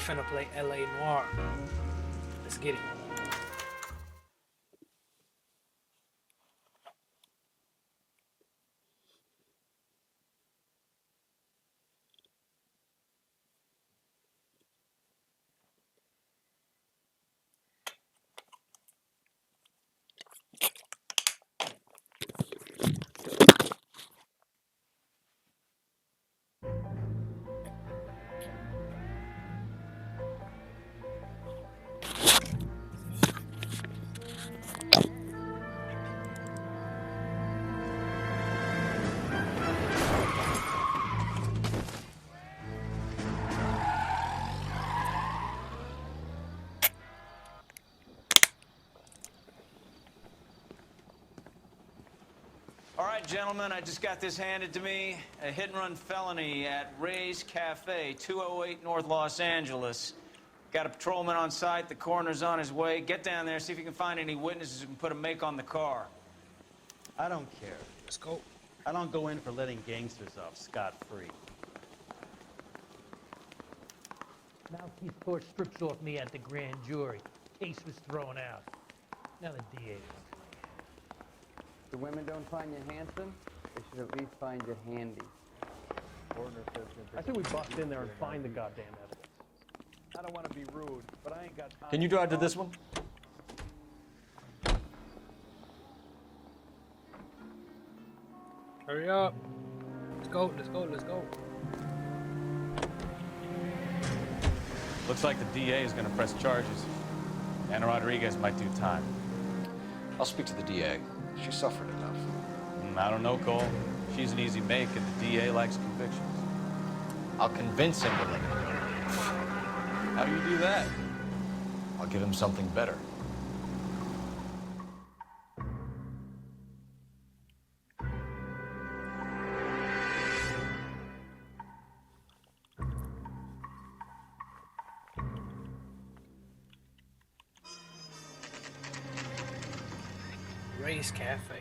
finna play LA Noire. Let's get it. All right, gentlemen, I just got this handed to me. A hit-and-run felony at Ray's Cafe, 208 North Los Angeles. Got a patrolman on site. The coroner's on his way. Get down there, see if you can find any witnesses who can put a make on the car. I don't care. Let's go. I don't go in for letting gangsters off scot-free. Mouthpiece court strips off me at the grand jury. Case was thrown out. Now the DA. The women don't find you handsome, they should at least find you handy. I think we bust in there and find the goddamn evidence. I don't want to be rude, but I ain't got time. Can you drive to this one? Hurry up. Let's go, let's go, let's go. Looks like the DA is going to press charges. Anna Rodriguez might do time. I'll speak to the DA. She suffered enough. I don't know, Cole. She's an easy make, and the DA likes convictions. I'll convince him to let her go. How do you do that? I'll give him something better. Ray's Cafe.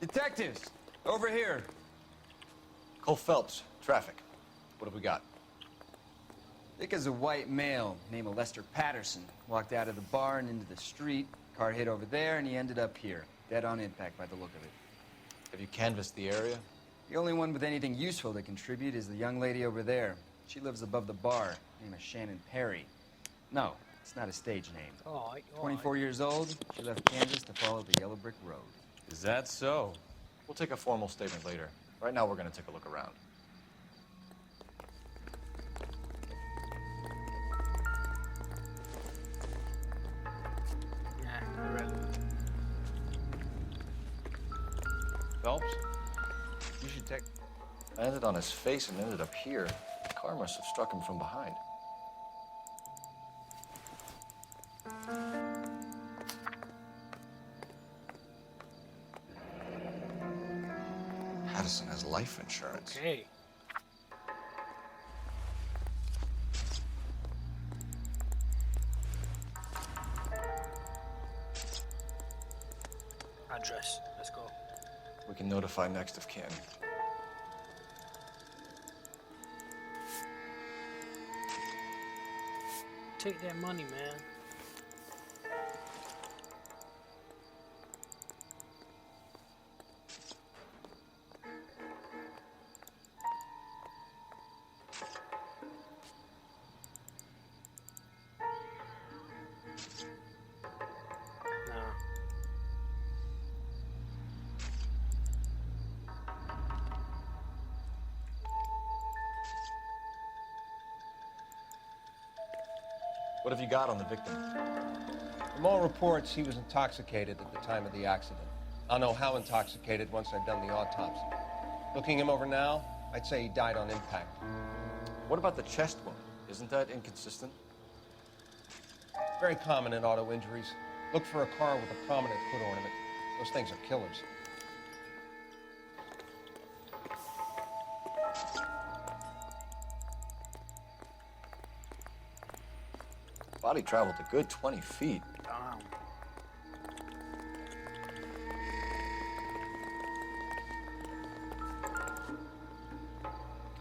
Detectives, over here. Cole Phelps, traffic. What have we got? Dick is a white male named Lester Patterson. Walked out of the bar and into the street. Car hit over there, and he ended up here. Dead on impact by the look of it. Have you canvassed the area? The only one with anything useful to contribute is the young lady over there. She lives above the bar. Name is Shannon Perry. No, it's not a stage name. Oh, 24 years old, she left Kansas to follow the yellow brick road. Is that so? We'll take a formal statement later. Right now, we're going to take a look around. Nah, irrelevant. Phelps? You should take... Landed on his face and ended up here. The car must have struck him from behind. Patterson has life insurance. Okay. Address. Let's go. We can notify next of kin. Take that money, man. What have you got on the victim? From all reports, he was intoxicated at the time of the accident. I'll know how intoxicated once I've done the autopsy. Looking him over now, I'd say he died on impact. What about the chest wound? Isn't that inconsistent? Very common in auto injuries. Look for a car with a prominent foot ornament. Those things are killers. Body traveled a good 20 feet. Damn.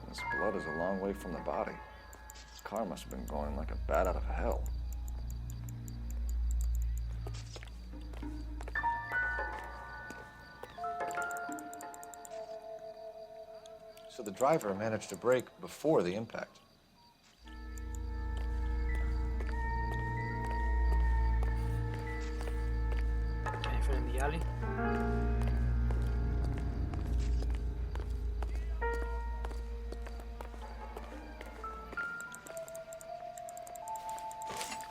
This blood is a long way from the body. The car must have been going like a bat out of hell. So the driver managed to brake before the impact. Anything in the alley?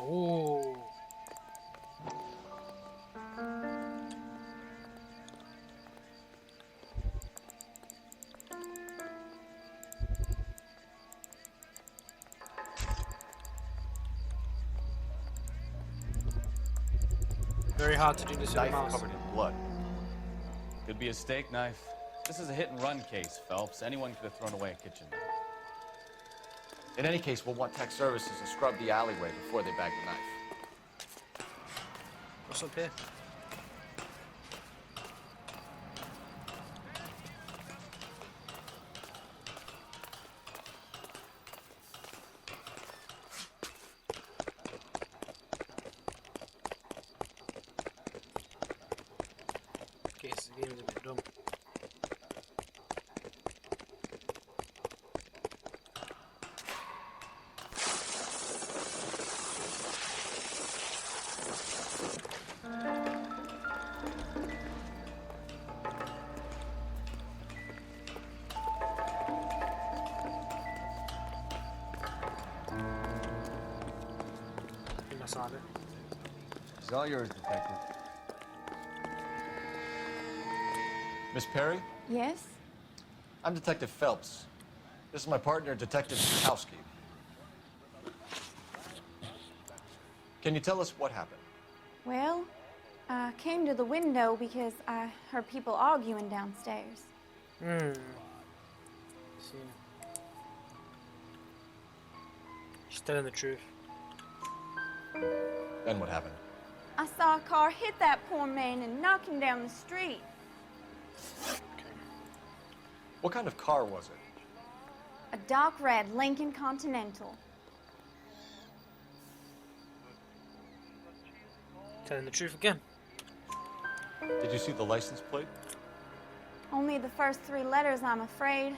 Oh. Very hard to do this with a Knife mouse. covered in blood. Could be a steak knife. This is a hit-and-run case, Phelps. Anyone could have thrown away a kitchen knife. In any case, we'll want tech services to scrub the alleyway before they bag the knife. What's up here? Okay, this game is a bit dumb. I think that's all it. It's all yours, Detective. Miss Perry, Yes? I'm Detective Phelps. This is my partner, Detective Sikowski. Can you tell us what happened? Well, I came to the window because I heard people arguing downstairs. See. She's telling the truth. Then what happened? I saw a car hit that poor man and knock him down the street. What kind of car was it? A dark red Lincoln Continental. Telling the truth again. Did you see the license plate? Only the first three letters, I'm afraid.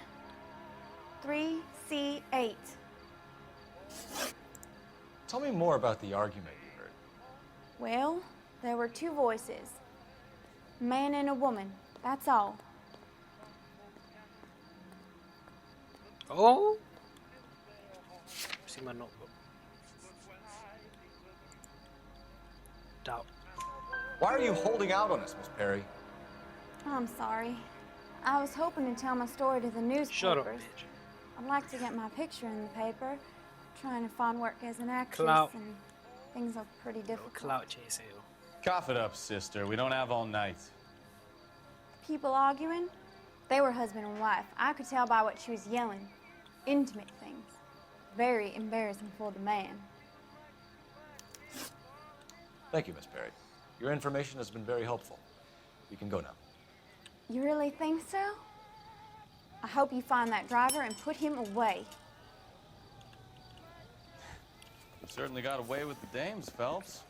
3C8. Tell me more about the argument you heard. Well, there were two voices. A man and a woman, that's all. Oh! See my notebook. Doubt. Why are you holding out on us, Miss Perry? I'm sorry. I was hoping to tell my story to the newspapers. Shut up, bitch. I'd like to get my picture in the paper. Trying to find work as an actress, Clout. and things are pretty difficult. Clout chase here. Cough it up, sister. We don't have all night. People arguing? They were husband and wife. I could tell by what she was yelling. Intimate things. Very embarrassing for the man. Thank you, Miss Perry. Your information has been very helpful. You can go now. You really think so? I hope you find that driver and put him away. You certainly got away with the dames, Phelps.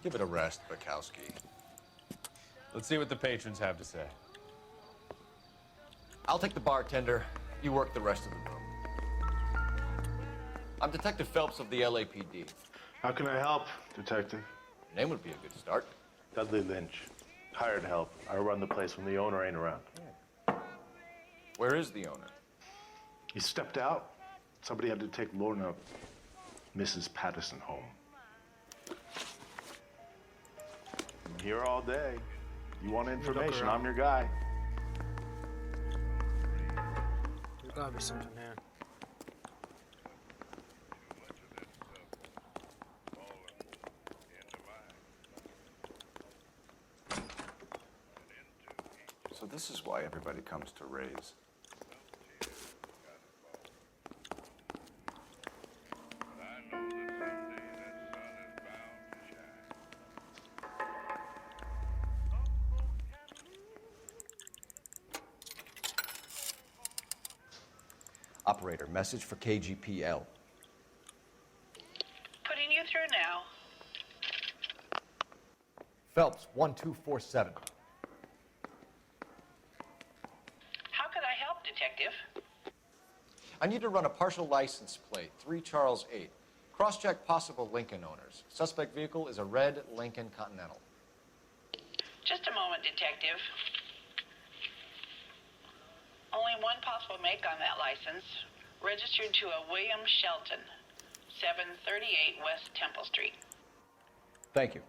Give it a rest, Bukowski. Let's see what the patrons have to say. I'll take the bartender. You work the rest of the room. I'm Detective Phelps of the LAPD. How can I help, Detective? Your name would be a good start. Dudley Lynch. Hired help. I run the place when the owner ain't around. Where is the owner? He stepped out. Somebody had to take Lorna, Mrs. Patterson, home. I'm here all day. You want information, I'm your guy. There's gotta be something here. So this is why everybody comes to Ray's. Operator, message for KGPL. Putting you through now. Phelps, 1247. How could I help, Detective? I need to run a partial license plate, 3 Charles 8. Cross-check possible Lincoln owners. Suspect vehicle is a red Lincoln Continental. Just a moment, Detective. Only one possible make on that license. Registered to a William Shelton, 738 West Temple Street. Thank you.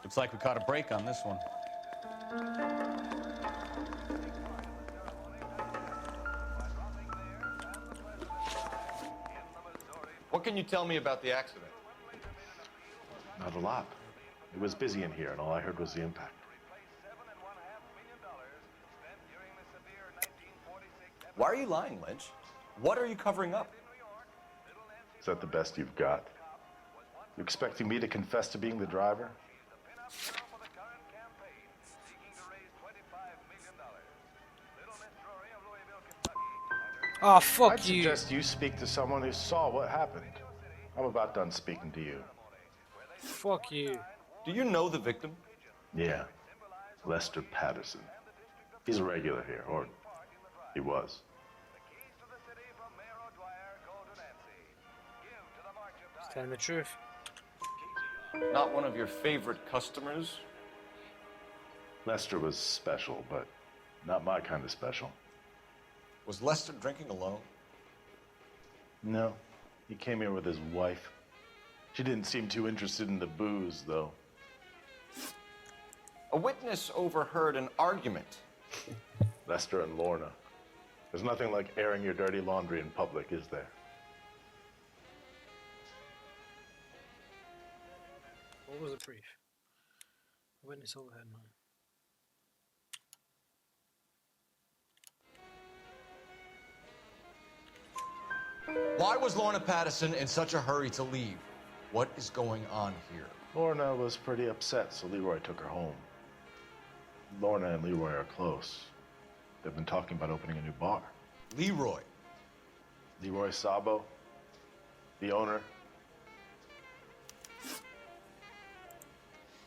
Looks like we caught a break on this one. What can you tell me about the accident? Not a lot. It was busy in here, and all I heard was the impact. Why are you lying, Lynch? What are you covering up? Is that the best you've got? You expecting me to confess to being the driver? Oh, fuck I'd you. suggest you speak to someone who saw what happened. I'm about done speaking to you. Fuck you. Do you know the victim? Yeah, Lester Patterson. He's a regular here, or he was. Just telling the truth. Not one of your favorite customers? Lester was special, but not my kind of special. Was Lester drinking alone? No, he came here with his wife. She didn't seem too interested in the booze, though. A witness overheard an argument. Lester and Lorna. There's nothing like airing your dirty laundry in public, is there? What was the brief? Witness overhead, man. Why was Lorna Patterson in such a hurry to leave? What is going on here? Lorna was pretty upset, so Leroy took her home. Lorna and Leroy are close. They've been talking about opening a new bar. Leroy? Leroy Sabo, the owner.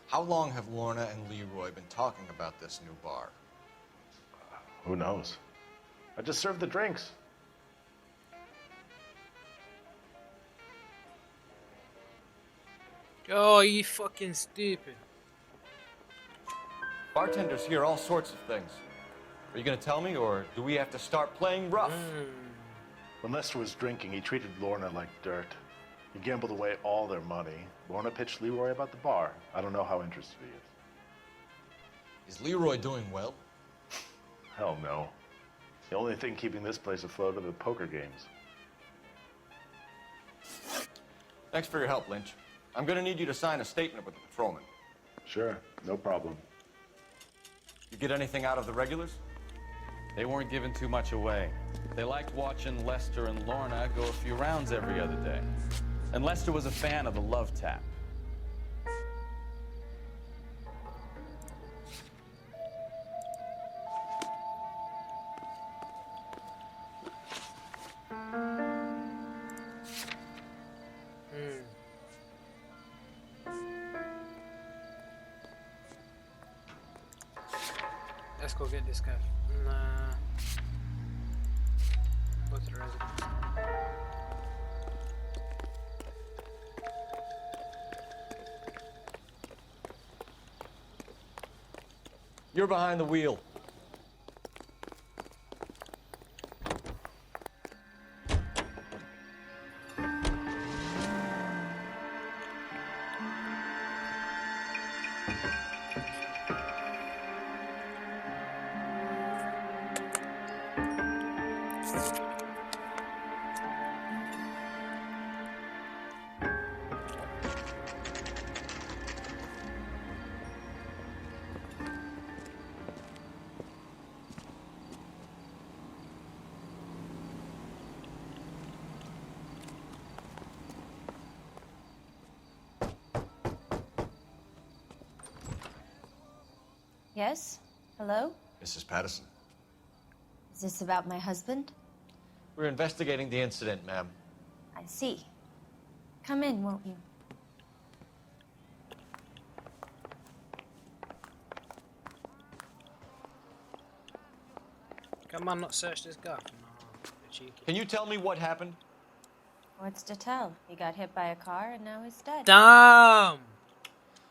How long have Lorna and Leroy been talking about this new bar? Who knows? I just served the drinks. Oh, you fucking stupid. Bartenders hear all sorts of things. Are you gonna tell me, or do we have to start playing rough? When Lester was drinking, he treated Lorna like dirt. He gambled away all their money. Lorna pitched Leroy about the bar. I don't know how interested he is. Is Leroy doing well? Hell no. The only thing keeping this place afloat are the poker games. Thanks for your help, Lynch. I'm gonna need you to sign a statement with the patrolman. Sure, no problem. You get anything out of the regulars? They weren't giving too much away. They liked watching Lester and Lorna go a few rounds every other day. And Lester was a fan of the love tap. Let's go get this guy. Nah. Go to the residence. You're behind the wheel. Yes? Hello? Mrs. Patterson. Is this about my husband? We're investigating the incident, ma'am. I see. Come in, won't you? Can man not search this guy? No, cheeky. Can you tell me what happened? What's to tell? He got hit by a car and now he's dead. Damn!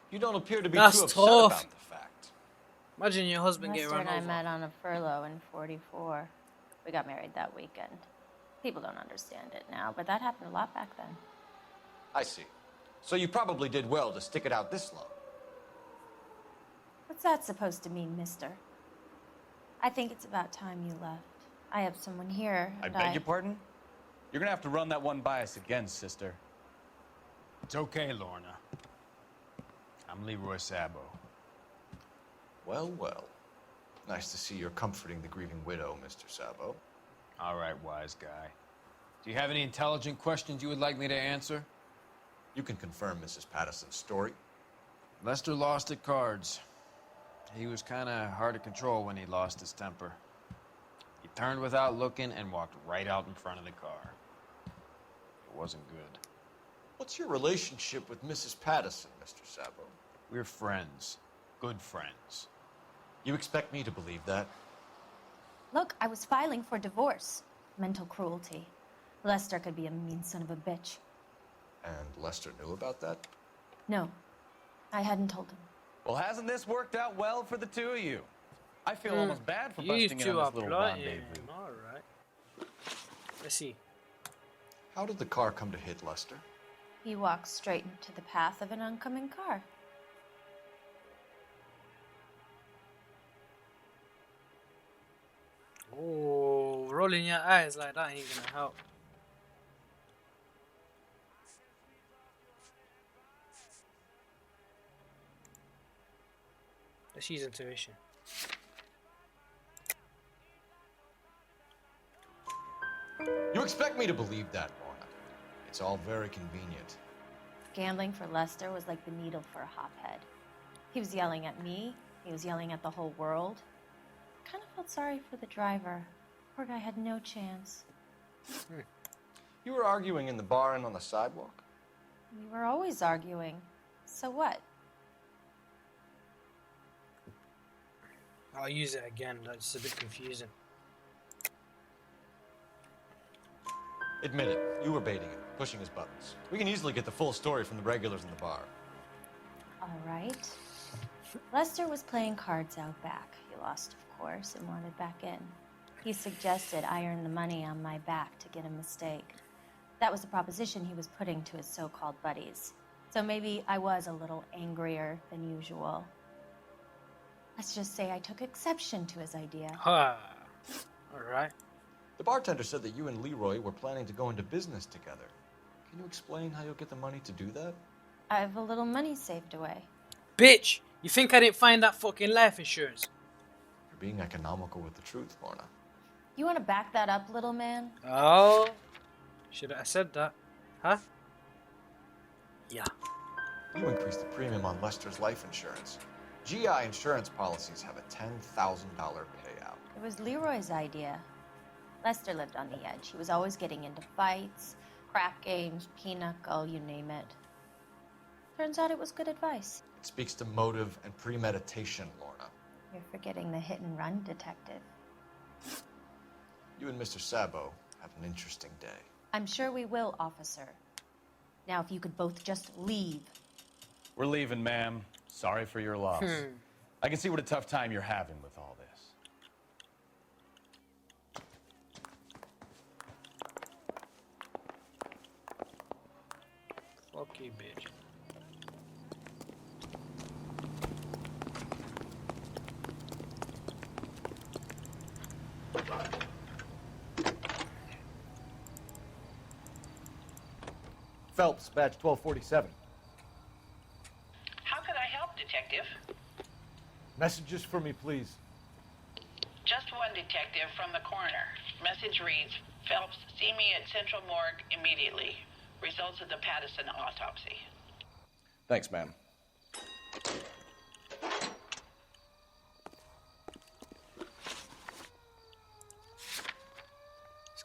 You don't appear to be That's too upset tough. about the fact. Imagine your husband get Lester run and I over. met on a furlough in '44. We got married that weekend. People don't understand it now, but that happened a lot back then. I see. So you probably did well to stick it out this long. What's that supposed to mean, mister? I think it's about time you left. I have someone here. I and beg your pardon? You're gonna have to run that one by us again, sister. It's okay, Lorna. I'm Leroy Sabo. Well, well. Nice to see you're comforting the grieving widow, Mr. Sabo. All right, wise guy. Do you have any intelligent questions you would like me to answer? You can confirm Mrs. Patterson's story. Lester lost at cards. He was kind of hard to control when he lost his temper. He turned without looking and walked right out in front of the car. It wasn't good. What's your relationship with Mrs. Patterson, Mr. Sabo? We're friends. Good friends. You expect me to believe that? Look, I was filing for divorce. Mental cruelty. Lester could be a mean son of a bitch. And Lester knew about that? No, I hadn't told him. Well, hasn't this worked out well for the two of you? I feel almost bad for You busting in two on are this little plotting. rendezvous. Alright. Let's see. How did the car come to hit Lester? He walked straight into the path of an oncoming car. Oh, rolling your eyes like that ain't gonna help. Let's use intuition. You expect me to believe that, Lorna? It's all very convenient. Gambling for Lester was like the needle for a hophead. He was yelling at me. He was yelling at the whole world. I kind of felt sorry for the driver. Poor guy had no chance. You were arguing in the bar and on the sidewalk? We were always arguing. So what? I'll use it again. That's a bit confusing. Admit it, you were baiting him, pushing his buttons. We can easily get the full story from the regulars in the bar. All right. Lester was playing cards out back. He lost, of course, and wanted back in. He suggested I earn the money on my back to get a mistake. That was the proposition he was putting to his so-called buddies. So maybe I was a little angrier than usual. Let's just say I took exception to his idea. Ha! Alright. The bartender said that you and Leroy were planning to go into business together. Can you explain how you'll get the money to do that? I have a little money saved away. Bitch! You think I didn't find that fucking life insurance? You're being economical with the truth, Lorna. You want to back that up, little man? Oh. Should I have said that? Huh? Yeah. You increased the premium on Lester's life insurance. GI insurance policies have a $10,000 payout. It was Leroy's idea. Lester lived on the edge. He was always getting into fights, crap games, pinochle, you name it. Turns out it was good advice. It speaks to motive and premeditation, Lorna. You're forgetting the hit-and-run detective. You and Mr. Sabo have an interesting day. I'm sure we will, officer. Now, if you could both just leave. We're leaving, ma'am. Sorry for your loss. I can see what a tough time you're having with all this. Fuck you, bitch. Phelps, badge 1247. How could I help, Detective? Messages for me, please. Just one detective from the coroner. Message reads, Phelps, see me at Central Morgue immediately. Results of the Patterson autopsy. Thanks, ma'am.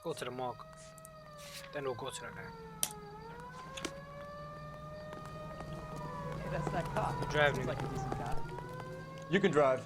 go to the morgue. Then we'll go to that guy. Hey, that's that cop. Drive Seems me. like a decent cop. You can drive.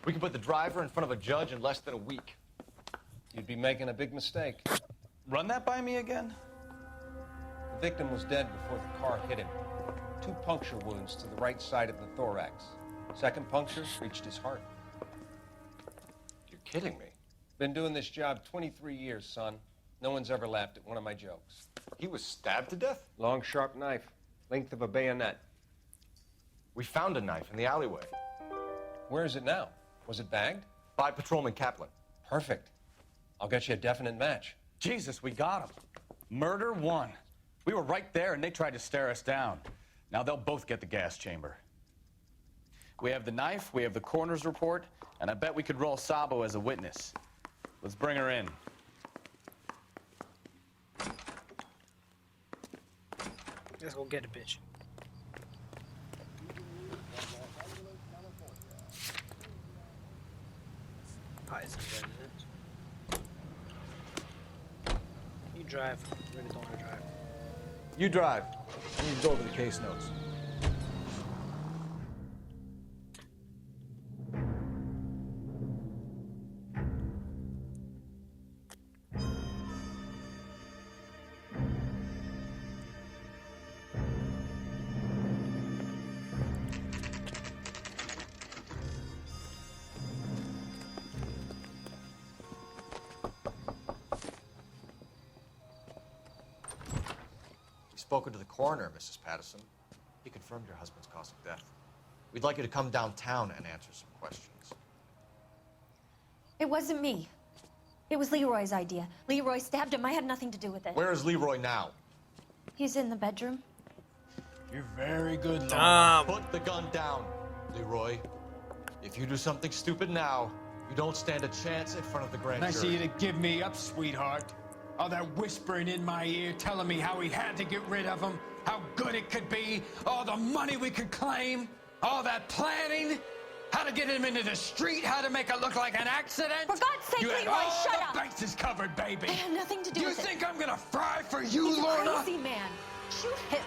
We can put the driver in front of a judge in less than a week. You'd be making a big mistake. Run that by me again? The victim was dead before the car hit him. 2 puncture wounds to the right side of the thorax. Second puncture reached his heart. You're kidding me. Been doing this job 23 years, son. No one's ever laughed at one of my jokes. He was stabbed to death? Long, sharp knife, length of a bayonet. We found a knife in the alleyway. Where is it now? Was it bagged? By Patrolman Kaplan. Perfect. I'll get you a definite match. Jesus, we got him. Murder 1. We were right there and they tried to stare us down. Now they'll both get the gas chamber. We have the knife, we have the coroner's report, and I bet we could roll Sabo as a witness. Let's bring her in. Let's go get the bitch. Pies and residents. You drive. I really don't want to drive. You drive. I need to go over the case notes. Spoken to the coroner, Mrs. Patterson. He confirmed your husband's cause of death. We'd like you to come downtown and answer some questions. It wasn't me. It was Leroy's idea. Leroy stabbed him. I had nothing to do with it. Where is Leroy now? He's in the bedroom. You're very good, Damn. Put the gun down, Leroy. If you do something stupid now, you don't stand a chance in front of the grand Nice of jury. you to give me up, sweetheart. All that whispering in my ear, telling me how we had to get rid of him, how good it could be, all the money we could claim, all that planning, how to get him into the street, how to make it look like an accident. For God's sake, you had Leroy, all shut the up. bases covered, baby. I had nothing to do You with it. think I'm gonna fry for you, He's a Lorna? crazy man. Shoot him.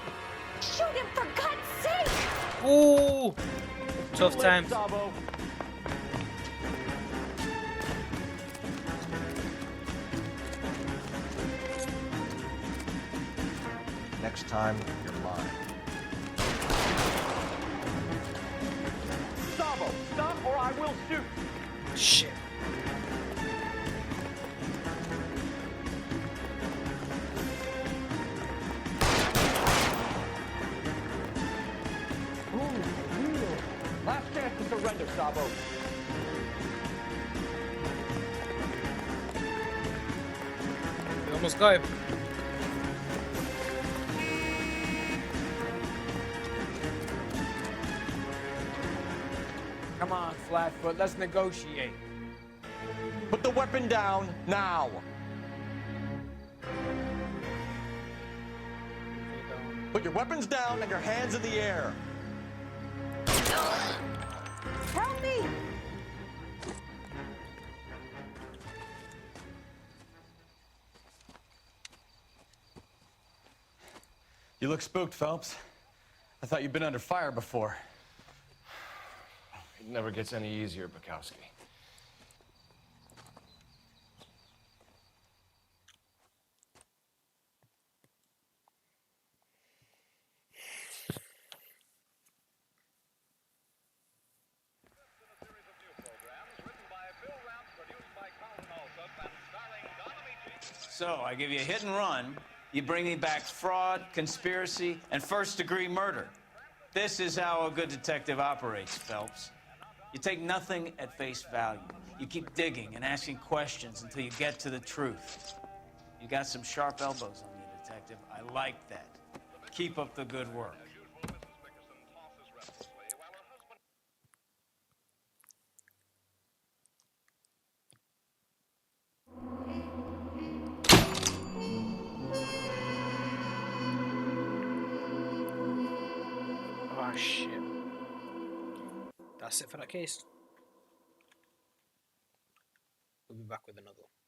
Shoot him, for God's sake. Ooh! Tough times. Sabo. Next time, you're lying. Sabo, stop or I will shoot. Shit. Last chance to surrender, Sabo. We almost got him. Come on, Flatfoot, let's negotiate. Put the weapon down now. Put your weapons down and your hands in the air. Help me. You look spooked, Phelps. I thought you'd been under fire before. It never gets any easier, Bukowski. So, I give you a hit and run. You bring me back fraud, conspiracy, and first-degree murder. This is how a good detective operates, Phelps. You take nothing at face value. You keep digging and asking questions until you get to the truth. You got some sharp elbows on you, Detective. I like that. Keep up the good work. Oh shit. That's it for that case. We'll be back with another one.